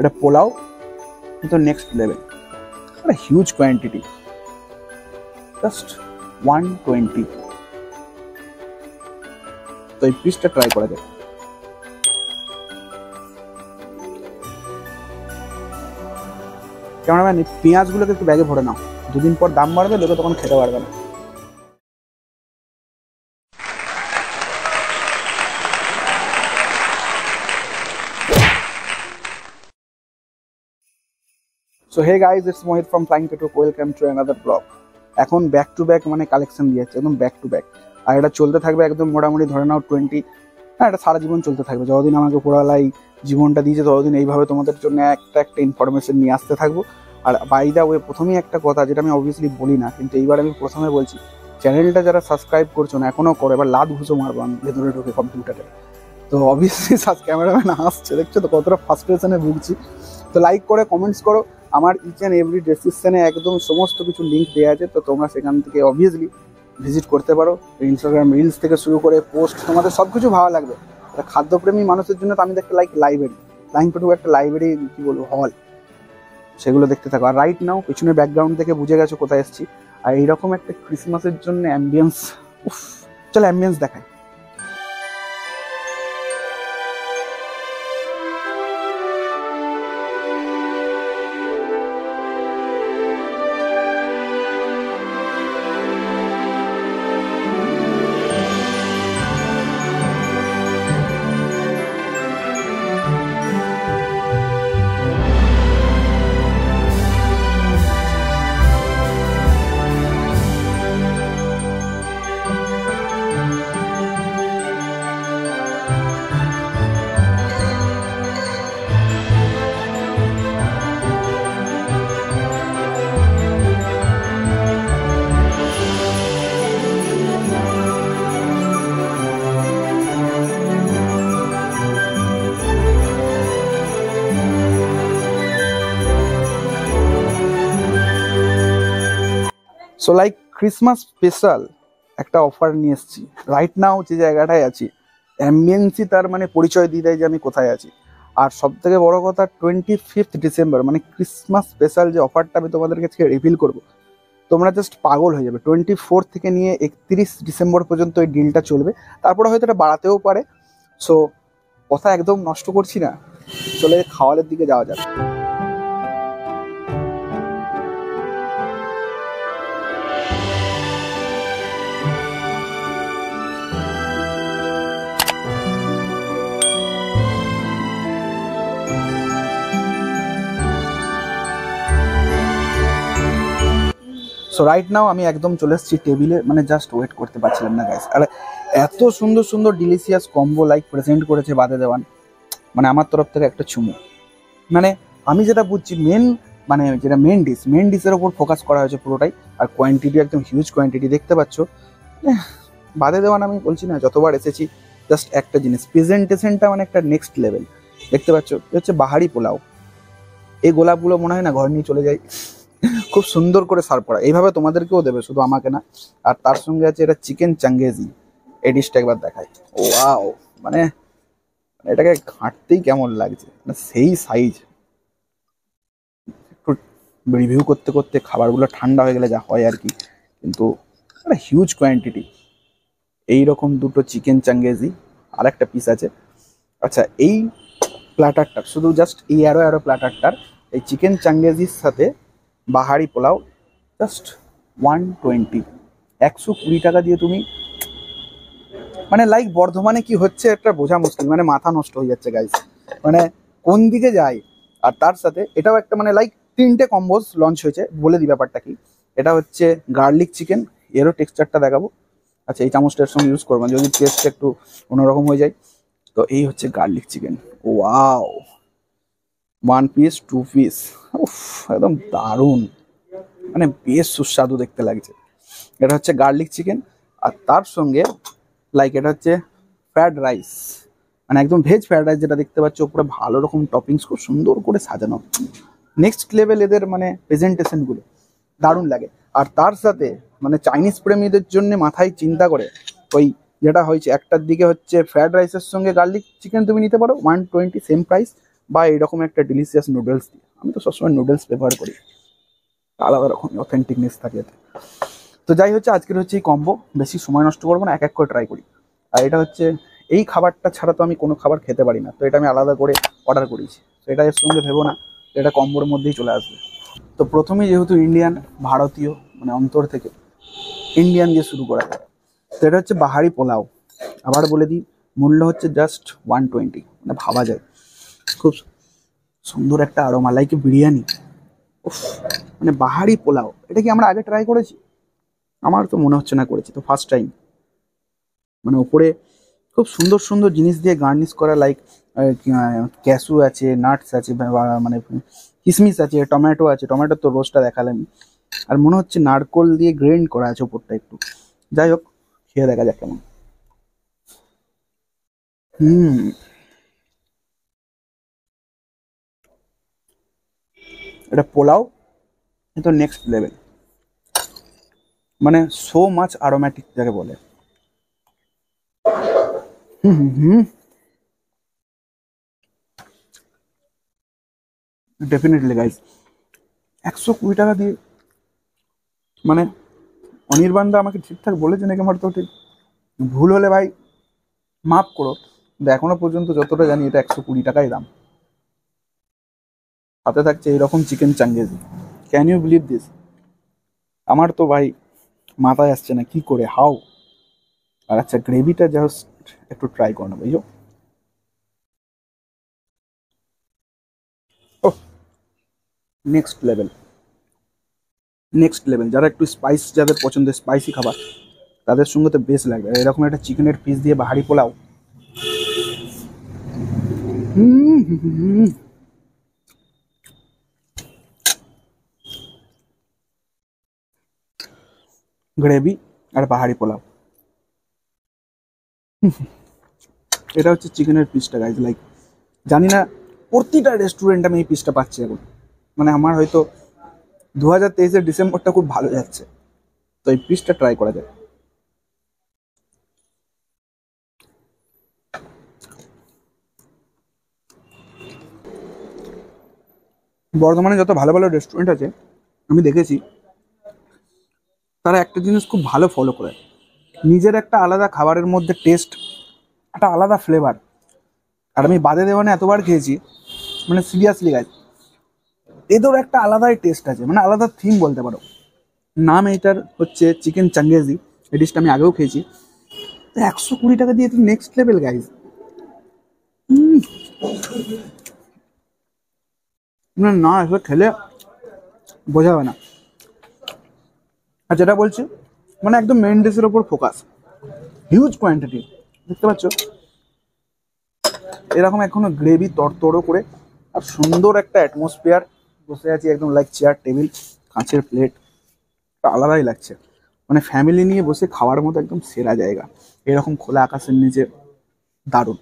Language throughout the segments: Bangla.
এটা পোলাও কিন্তু নেক্সট লেভেল, একটা হিউজ কোয়ান্টিটি, জাস্ট 120। তো এই পিসটা ট্রাই করা যায়। ক্যামেরাম্যান এই পেঁয়াজগুলোকে একটু ব্যাগে ভরে নাও, দুদিন পর দাম বাড়বে, লোকে তখন খেতে পারবে না। So hey guys, it's Mohit from Flying Petrock. Welcome to another vlog. এখন ব্যাক টু ব্যাক মানে কালেকশন দিয়েছে, একদম ব্যাক টু ব্যাক। আর এটা চলতে থাকবে একদম মোটামুটি ধরে নাও 20, হ্যাঁ এটা সারা জীবন চলতে থাকবে। যতদিন আমাকে পুরালাই জীবনটা দিয়েছে ততদিন এইভাবে তোমাদের জন্য একটা ইনফরমেশন নিয়ে আসতে থাকবো। আর বাই দা ওয়ে প্রথমেই একটা কথা যেটা আমি অবভিয়াসলি বলি না, কিন্তু এইবার আমি প্রথমে বলছি, চ্যানেলটা যারা সাবস্ক্রাইব করছো না এখনও করো, এবার লাদ ঘুষো মারবো আমি ভেতরে ঢুকে কম্পিউটারে। তো অবভিয়াসলি ক্যামেরাম্যান আসছে, দেখছো তো কতটা ফার্স্ট্রেশনে ভুগছি। তো লাইক করে কমেন্টস করো। আমার ইচ অ্যান্ড এভরি ডেসক্রিপশনে একদম সমস্ত কিছু লিঙ্ক দেওয়া আছে, তো তোমরা সেখান থেকে অবভিয়াসলি ভিজিট করতে পারো। ইনস্টাগ্রাম রিলস থেকে শুরু করে পোস্ট, তোমাদের সব কিছু ভালো লাগবে। খাদ্যপ্রেমী মানুষের জন্য তো আমি দেখতে লাইব্রেরি, ফ্লাইং পেট্রোক একটা লাইব্রেরি, কী বলবো, হল, সেগুলো দেখতে থাকো। আর রাইট নাও পেছনের ব্যাকগ্রাউন্ড থেকে বুঝে গেছো কোথায় এসেছি। আর এইরকম একটা ক্রিসমাসের জন্য অ্যাম্বিয়েন্স, উফ, চলো অ্যাম্বিয়েন্স দেখায়। সো লাইক ক্রিসমাস স্পেশাল একটা অফার নিয়ে এসেছি। রাইট নাও যে জায়গাটায় আছি, অ্যাম্বিয়েন্সই তার মানে পরিচয় দিয়ে দেয় যে আমি কোথায় আছি। আর সব থেকে বড়ো কথা 25 ডিসেম্বর মানে ক্রিসমাস স্পেশাল যে অফারটা আমি তোমাদের কাছে রিভিল করবো, তোমরা জাস্ট পাগল হয়ে যাবে। 24 থেকে নিয়ে 31 ডিসেম্বর পর্যন্ত এই ডিলটা চলবে, তারপরে হয়তো এটা বাড়াতেও পারে। সো কথা একদম নষ্ট করছি না, চলে খাওয়ারের দিকে যাওয়া যাবে। সো রাইট নাও আমি একদম চলে এসেছি টেবিলে, মানে জাস্ট ওয়েট করতে পারছিলাম না গাইস। আর এত সুন্দর সুন্দর ডিলিশিয়াস কম্বো লাইক প্রেজেন্ট করেছে বাদে দেওয়ান, মানে আমার তরফ থেকে একটা চুমু। মানে আমি যেটা বুঝছি মানে যেটা মেন ডিশের ওপর ফোকাস করা হয়েছে পুরোটাই। আর কোয়ান্টিটি একদম হিউজ কোয়ান্টিটি দেখতে পাচ্ছ। বাদে দেওয়ান আমি বলছি না, যতবার এসেছি জাস্ট একটা জিনিস, প্রেজেন্টেশনটা মানে একটা নেক্সট লেভেল। দেখতে পাচ্ছ হচ্ছে বাহারি পোলাও, এই গোলাপগুলো মনে হয় না ঘর নিয়ে চলে যাই, খুব সুন্দর করে সার্ভ করা। এইভাবে তোমাদেরকেও দেবে, শুধু আমাকে না। আর তার সঙ্গে আছে এটা চিকেন চাঙ্গেজি, এই ডিশটা একবার দেখাই। ওয়াও, মানে এটাকে ঘাঁটতেই কেমন লাগছে, মানে সেই সাইজ। একটু রিভিউ করতে করতে খাবারগুলো ঠান্ডা হয়ে গেলে যা হয় আর কি, কিন্তু একটা হিউজ কোয়ান্টিটি। এইরকম দুটো চিকেন চাঙ্গেজি, আর একটা পিস আছে। আচ্ছা, এই প্ল্যাটারটা শুধু জাস্ট এই অ্যারো প্ল্যাটারটার এই চিকেন চাঙ্গেজির সাথে বাহারি পোলাও জাস্ট 120, 120 টাকা দিয়ে তুমি, মানে লাইক বর্ধমানে কি হচ্ছে একটা বোঝা মুশকিল, মানে মাথা নষ্ট হয়ে যাচ্ছে গাইস, মানে কোন দিকে যায়। আর তার সাথে এটাও একটা মানে লাইক 3টে কম্বোজ লঞ্চ হয়েছে, বলে দিই ব্যাপারটা কি। এটা হচ্ছে গার্লিক চিকেন, এরও টেক্সচারটা দেখাবো। আচ্ছা, এই চামচটার সঙ্গে ইউজ করবো যদি টেস্ট একটু অন্যরকম হয়ে যায়। তো এই হচ্ছে garlic chicken, wow, 1 piece 2 piece, উফ একদম দারুণ, মানে বেশ সুস্বাদু দেখতে লাগছে। এটা হচ্ছে গার্লিক চিকেন, আর তার সঙ্গে লাইক এটা হচ্ছে ফ্রায়েড রাইস, মানে একদম ভেজ ফ্রায়েড রাইস, যেটা দেখতে পাচ্ছ উপরে ভালো রকম টপিংস খুব সুন্দর করে সাজানো। নেক্সট লেভেল এদের মানে প্রেজেন্টেশনগুলো দারুণ লাগে। আর তার সাথে মানে চাইনিজ প্রেমীদের জন্য মাথায় চিন্তা করে ওই যেটা হয়েছে, একটার দিকে হচ্ছে ফ্রায়েড রাইসের সঙ্গে গার্লিক চিকেন তুমি নিতে পারো 120 সেম প্রাইস, বা এরকম একটা ডিলিশিয়াস নুডলস দিয়ে। আমি তো সবসময় নুডলস প্রেফার করি, আলাদা রকম অথেন্টিকনেস থাকে এতে। তো যাই হচ্ছে আজকের হচ্ছে এই কম্বো, বেশি সময় নষ্ট করবো না, এক এক করে ট্রাই করি। আর এটা হচ্ছে এই খাবারটা ছাড়া তো আমি কোনো খাবার খেতে পারি না, তো এটা আমি আলাদা করে অর্ডার করেছি। তো এটা এর সঙ্গে ভেবো না এটা কম্বোর মধ্যেই চলে আসবে। তো প্রথমেই যেহেতু ইন্ডিয়ান, ভারতীয় মানে অন্তর থেকে ইন্ডিয়ান দিয়ে শুরু করা যায়। তো এটা হচ্ছে বাহারি পোলাও। আবার বলে দিই, মূল্য হচ্ছে জাস্ট 120, মানে ভাবা যায় খুব সুন্দর একটা আরোমা, লাইক বিরিয়ানি। উফ, মানে বাহারি পোলাও, এটা কি আমরা আগে ট্রাই করেছি? আমার তো মনে হচ্ছে না করেছি, তো ফার্স্ট টাইম। মানে ওপরে খুব সুন্দর সুন্দর জিনিস দিয়ে গার্নিশ করা, লাইক ক্যাশু আছে, নাটস আছে, মানে কিশমিশ আছে, টমেটো আছে, টমেটোর তো রোস্টটা দেখালাম। আর মনে হচ্ছে নারকোল দিয়ে গ্রেন্ড করা আছে ওপরটা একটু। যাই হোক, খেয়ে দেখা যাক কেমন। হুম, এটা পোলাও কিন্তু নেক্সট লেভেল, মানে সো মাচ অ্যারোম্যাটিক যাকে বলে। হুম হুম হুম, ডেফিনেটলি গাইস, 120 টাকা দিয়ে, মানে অনির্বাণদা আমাকে ঠিকঠাক বলেছে নাকি আমার তো ঠিক ভুল হলে ভাই মাফ করো, কিন্তু এখনো পর্যন্ত যতটা জানি এটা 120 টাকাই দাম। হাতে থাকছে এইরকম chicken changezi, can you believe this? আমার তো ভাই মাথায় আসছে না কি করে, হাউ। আর আচ্ছা, গ্রেভিটা জাস্ট একটু ট্রাই করে নেবো। এই ও, নেক্সট লেভেল, নেক্সট লেভেল। যারা একটু স্পাইস, যাদের পছন্দ স্পাইসি খাবার, তাদের সঙ্গে তো বেশ লাগবে। আর এরকম একটা চিকেনের পিস দিয়ে বাহারি পোলাও, গ্রেভি আর পাহাড়ি পোলাও। এটা হচ্ছে চিকেনের পিসটা গাইজ, লাইক জানি না প্রতিটা রেস্টুরেন্ট আমি এই পিসটা পাচ্ছি এখন। মানে আমার হয়তো 2023-এর ডিসেম্বরটা খুব ভালো যাচ্ছে, তো এই পিসটা ট্রাই করা যায়। বর্ধমানে যত ভালো ভালো রেস্টুরেন্ট আছে আমি দেখেছি, তারা একটা জিনিস খুব ভালো ফলো করে, নিজের একটা আলাদা খাবারের মধ্যে টেস্ট, একটা আলাদা ফ্লেভার। আর আমি বাদে দেওয়ানে এতবার খেয়েছি, মানে সিরিয়াসলি গাইজ, এদেরও একটা আলাদাই টেস্ট আছে, মানে আলাদা থিম বলতে পারো। নাম এটার হচ্ছে চিকেন চাঙ্গেজি, এই ডিশটা আমি আগেও খেয়েছি। তো 120 টাকা দিয়ে তো নেক্সট লেভেল গাইজ। না না, এসব খেলে বোঝা হবে না। আর যেটা বলছি, মানে একদম মেন ডিশের ওপর ফোকাস, হিউজ কোয়ান্টিটি। দেখতে পাচ্ছ এরকম এখনো গ্রেভি তরতরো করে, আর সুন্দর একটা অ্যাটমসফিয়ার, বসে আছি একদম লাইক চেয়ার টেবিল, কাঁচের প্লেট, আলাদাই লাগছে। মানে ফ্যামিলি নিয়ে বসে খাওয়ার মতো একদম সেরা জায়গা, এরকম খোলা আকাশের নিচে, দারুণ।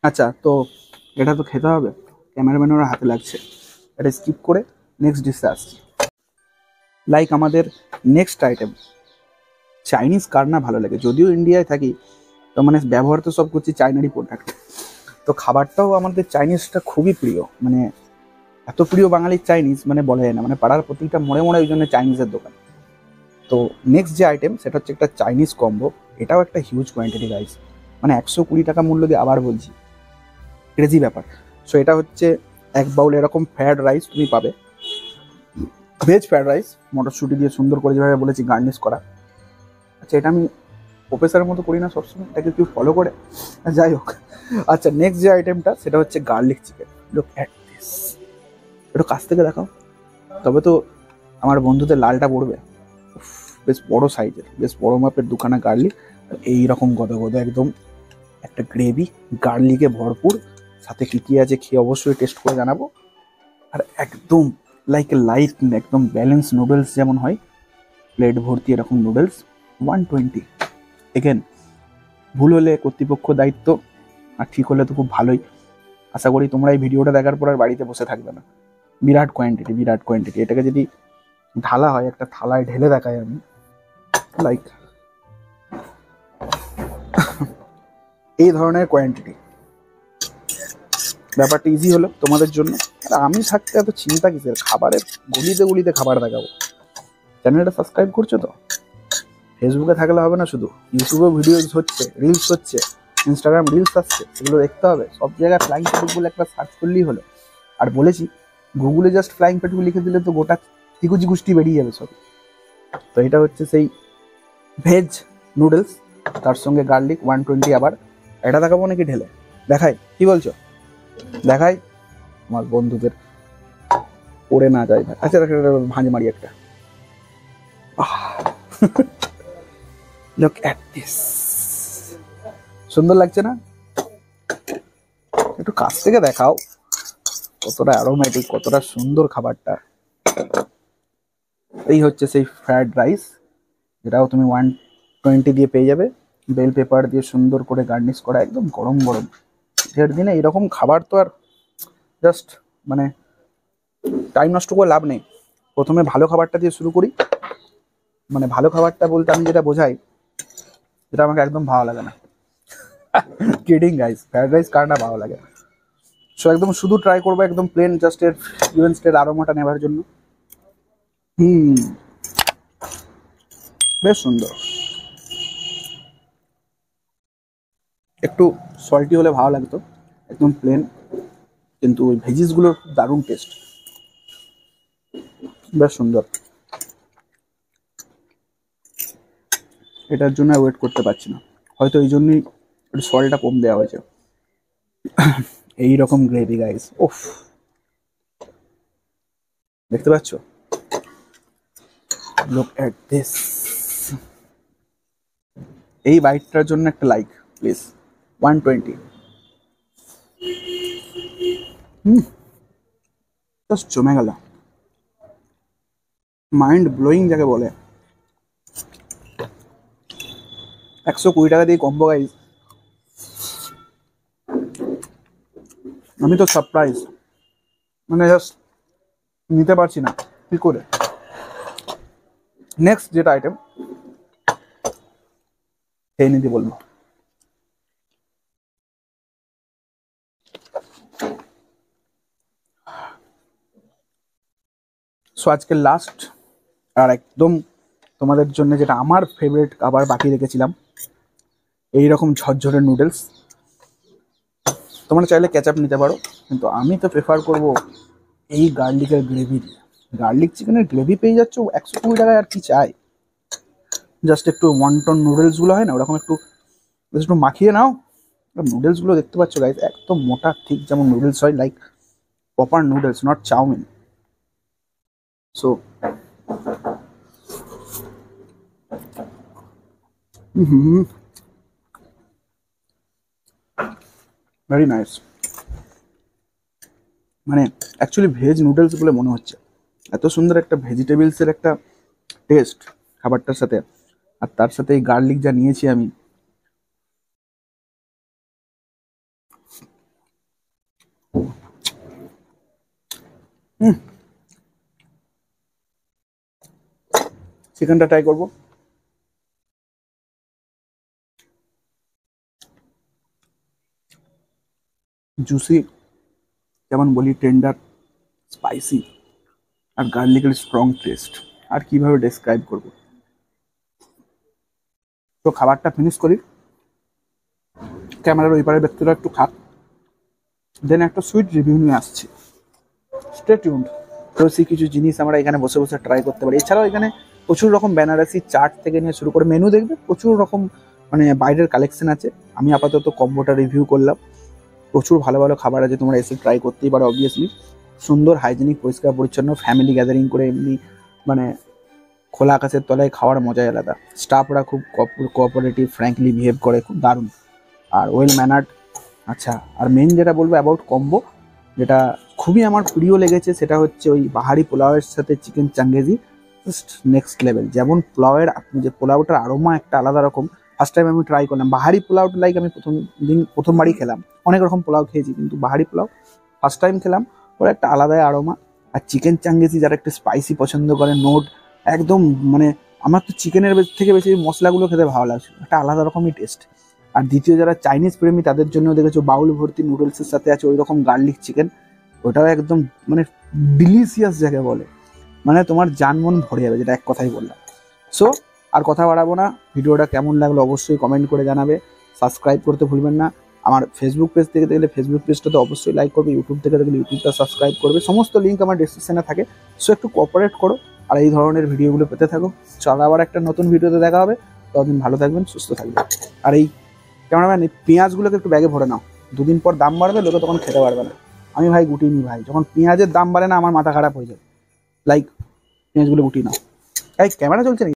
আচ্ছা, তো এটা তো খেতে হবে, ক্যামেরাম্যানেরও হাতে লাগছে, এটা স্কিপ করে নেক্সট ডিশে আসছি। লাইক আমাদের নেক্সট আইটেম, চাইনিজ কার না ভালো লাগে, যদিও ইন্ডিয়ায় থাকি, তো মানে ব্যবহার তো সব করছি চাইনারই প্রোডাক্ট। তো খাবারটাও আমাদের চাইনিজটা খুবই প্রিয়, মানে এত প্রিয় বাঙালির চাইনিজ মানে বলা যায় না, মানে পাড়ার প্রতিটা মোড়ে মোড়ে ওই জন্য চাইনিজের দোকান। তো নেক্সট যে আইটেম সেটা হচ্ছে একটা চাইনিজ কম্বো, এটাও একটা হিউজ কোয়ান্টিটি গাইস, মানে 120 টাকা মূল্য দিয়ে, আবার বলছি ক্রেজি ব্যাপার। সো এটা হচ্ছে এক বাউল এরকম ফ্রায়েড রাইস তুমি পাবে, ভেজ ফ্রায়েড রাইস, মটরশুঁটি দিয়ে সুন্দর করে যেভাবে বলেছি গার্নিশ করা। আচ্ছা, এটা আমি প্রফেসরের মতো করি না সবসময়, এটাকে কেউ ফলো করে, যাই হোক। আচ্ছা, নেক্সট যে আইটেমটা সেটা হচ্ছে garlic chicken. Look at this, একটু কাছ থেকে দেখাও, তবে তো আমার বন্ধুদের লালটা পড়বে। উফ, বেশ বড় সাইজের, বেশ বড় মাপের দুখানা গার্লিক, এইরকম গদা গদা একদম একটা গ্রেভি, গার্লিকে ভরপুর, সাথে কী কী আছে খেয়ে অবশ্যই টেস্ট করে জানাবো। আর একদম লাইক লাইট, একদম ব্যালেন্স নুডলস যেমন হয়, প্লেট ভর্তি এরকম নুডলস, 120। এগেন, ভুল হলে কর্তৃপক্ষ দায়িত্ব, আর ঠিক হলে তো খুব ভালোই। আশা করি তোমরা এই ভিডিওটা দেখার পর আর বাড়িতে বসে থাকবে না। বিরাট কোয়ান্টিটি, বিরাট কোয়ান্টিটি। এটাকে যদি ঢালা হয়, একটা থালায় ঢেলে দেখাই আমি, লাইক এই ধরনের কোয়ান্টিটি, ব্যাপারটা ইজি হলো তোমাদের জন্য। আর আমি থাকতে এত চিন্তা কিসের, খাবারের গলিতে গলিতে খাবার দেখাবো। চ্যানেলটা সাবস্ক্রাইব করছো তো? ফেসবুকে থাকলে হবে না, শুধু ইউটিউবে ভিডিওস হচ্ছে, রিলস হচ্ছে, ইনস্টাগ্রাম রিলস আসছে, সেগুলো দেখতে হবে। সব জায়গায় ফ্লাইং পেটুক বলে একটা সার্চ করলেই হলো। আর বলেছি, গুগলে জাস্ট ফ্লাইং পেটুক লিখে দিলে তো গোটা তিকুচি গুষ্টি বেরিয়ে যাবে সব। তো এটা হচ্ছে সেই ভেজ নুডলস, তার সঙ্গে গার্লিক 120। আবার এটা দেখাবো নাকি ঢেলে? দেখাই, কি বলছো? দেখাই আমার বন্ধুদের, পড়ে না যায়। আচ্ছা ভাঁজে মারি একটা। Look at this, সুন্দর লাগছে না? একটু কাছ থেকে দেখাও কতটা অ্যারোমেটিক, কতটা সুন্দর খাবারটা। এই হচ্ছে সেই ফ্রাইড রাইস, যেটাও তুমি 120 দিয়ে পেয়ে যাবে, বেল পেপার দিয়ে সুন্দর করে গার্নিশ করা, একদম গরম গরম। শীতের দিনে এরকম খাবার তো আর জাস্ট মানে টাইম নষ্ট করে লাভ নেই। প্রথমে ভালো খাবারটা দিয়ে শুরু করি। মানে ভালো খাবারটা বলতে আমি যেটা বোঝাই, যেটা আমাকে একদম ভালো লাগে না। কিডিং গাইস, ফ্রাইড রাইস কার না ভালো লাগে? সো একদম শুধু ট্রাই করবো একদম প্লেন, জাস্ট এর ইভেন্সটের আরোমাটা নেবার জন্য। বেশ সুন্দর। একটু সল্টি হলে ভালো লাগতো, একদম প্লেন, কিন্তু ওই ভেজিসগুলোর দারুণ টেস্ট, বেশ সুন্দর। এটার জন্য ওয়েট করতে পারছি না, হয়তো এই জন্যই একটু সল্টটা কম দেওয়া হয়েছে। এইরকম গ্রেভি গাইস, ওফ, দেখতে পাচ্ছ? Look at this. এই বাইটটার জন্য একটা লাইক প্লিজ, 120। জাস্ট জমে গেল, মাইন্ড ব্লোয়িং যাকে বলে। 120 টাকা দিয়ে কম্বো গাইস। আমি তো সারপ্রাইজ, মানে জাস্ট নিতে পারছি না কি করে। নেক্সট যেটা আইটেম খেয়ে নিতে বলবো। সো আজকে লাস্ট আর একদম তোমাদের জন্য যেটা আমার ফেভারিট খাবার বাকি রেখেছিলাম, এইরকম ঝরঝরে নুডলস। তোমরা চাইলে কেচাপ নিতে পারো, কিন্তু আমি তো প্রেফার করব এই গার্লিকের গ্রেভি দিয়ে। গার্লিক চিকেনের গ্রেভি পেয়ে যাচ্ছ 120 টাকায়, আর কি চাই? জাস্ট একটু ওয়ান্টন নুডলসগুলো হয় না, ওরকম একটু একটু মাখিয়ে নাও। নুডলসগুলো দেখতে পাচ্ছ গাইস, একদম মোটা ঠিক যেমন নুডলস হয়, like proper noodles, not chowmein. So very nice. মানে অ্যাকচুয়ালি ভেজ নুডলস বলে মনে হচ্ছে, এত সুন্দর একটা ভেজিটেবলসের একটা টেস্ট খাবারটার সাথে। আর তার সাথে এই গার্লিক যা নিয়েছি আমি, চিকেনটা ট্রাই করবো। জুসি যেমন বলি, টেন্ডার, স্পাইসি, আর গার্লিকের স্ট্রং টেস্ট, আর কিভাবে ডেসক্রাইব করব। তো খাবারটা ফিনিশ করি, ক্যামেরার ওই পারের ব্যক্তিরা একটু খাক, দেন একটা সুইট রিভিউ নিয়ে আসছি। Stay tuned. তো সেই কিছু জিনিস আমরা এখানে বসে বসে ট্রাই করতে পারি। এছাড়াও এখানে প্রচুর রকম বেনারসি চাট থেকে নিয়ে শুরু করে মেনু দেখবে, প্রচুর রকম মানে বাইরের কালেকশন আছে। আমি আপাতত কম্বোটা রিভিউ করলাম। প্রচুর ভালো ভালো খাবার আছে, তোমরা এসে ট্রাই করতেই পারো। অবভিয়াসলি সুন্দর, হাইজেনিক, পরিষ্কার পরিচ্ছন্ন, ফ্যামিলি গ্যাদারিং করে এমনি মানে খোলা আকাশের তলায় খাওয়ার মজাই আলাদা। স্টাফরা খুব কোঅপারেটিভ, ফ্র্যাঙ্কলি বিহেভ করে, খুব দারুণ আর ওয়েল ম্যানার্ড। আচ্ছা, আর মেন যেটা বলবো অ্যাবাউট কম্বো, যেটা খুবই আমার প্রিয় লেগেছে, সেটা হচ্ছে ওই বাহারি পোলাওয়ের সাথে chicken changezi. Just next level. যেমন পোলাওয়ের যে পোলাওটার আরোমা একটা আলাদা রকম। ফার্স্ট টাইম আমি ট্রাই করলাম বাহারি পোলাওটা, লাইক আমি প্রথমবারই খেলাম। অনেক রকম পোলাও খেয়েছি, কিন্তু বাহারি পোলাও ফার্স্ট টাইম খেলাম। ওর একটা আলাদাই আরোমা। আর চিকেন চাঙ্গেজি যারা একটু স্পাইসি পছন্দ করে, নোট একদম মানে, আমার তো চিকেনের থেকে বেশি মশলাগুলো খেতে ভালো লাগছে, একটা আলাদা রকমই টেস্ট। আর দ্বিতীয় যারা চাইনিজ প্রেমী তাদের জন্য দেখেছো বাউল ভর্তি নুডলসের সাথে আছে ওই রকম গার্লিক চিকেন, ওটাও একদম মানে ডিলিশিয়াস যাকে বলে, মানে তোমার জান মন ভরে যাবে, যেটা এক কথাই বললাম। সো আর কথা বাড়াবো না, ভিডিওটা কেমন লাগলো অবশ্যই কমেন্ট করে জানাবে, সাবস্ক্রাইব করতে ভুলবেন না। আমার ফেসবুক পেজ থেকে দেখলে ফেসবুক পেজটাতে অবশ্যই লাইক করবে, ইউটিউব থেকে দেখলে ইউটিউবটা সাবস্ক্রাইব করবে, সমস্ত লিঙ্ক আমার ডিসক্রিপশনে থাকে। সো একটু কোঅপারেট করো আর এই ধরনের ভিডিওগুলো পেতে থাকো। চল আবার একটা নতুন ভিডিওতে দেখা হবে, ততদিন ভালো থাকবেন, সুস্থ থাকবেন। আর এই ক্যামেরাম্যান এই পেঁয়াজগুলোকে একটু ব্যাগে ভরে নাও, দুদিন পর দাম বাড়বে, লোকে তখন খেতে পারবে না। আমি ভাই গুটিয়ে নিই ভাই, যখন পেঁয়াজের দাম বাড়ে না আমার মাথা খারাপ হয়ে যায়, লাইক পেঁয়াজগুলো গুটিয়ে নাও। এই ক্যামেরা চলছে নাকি?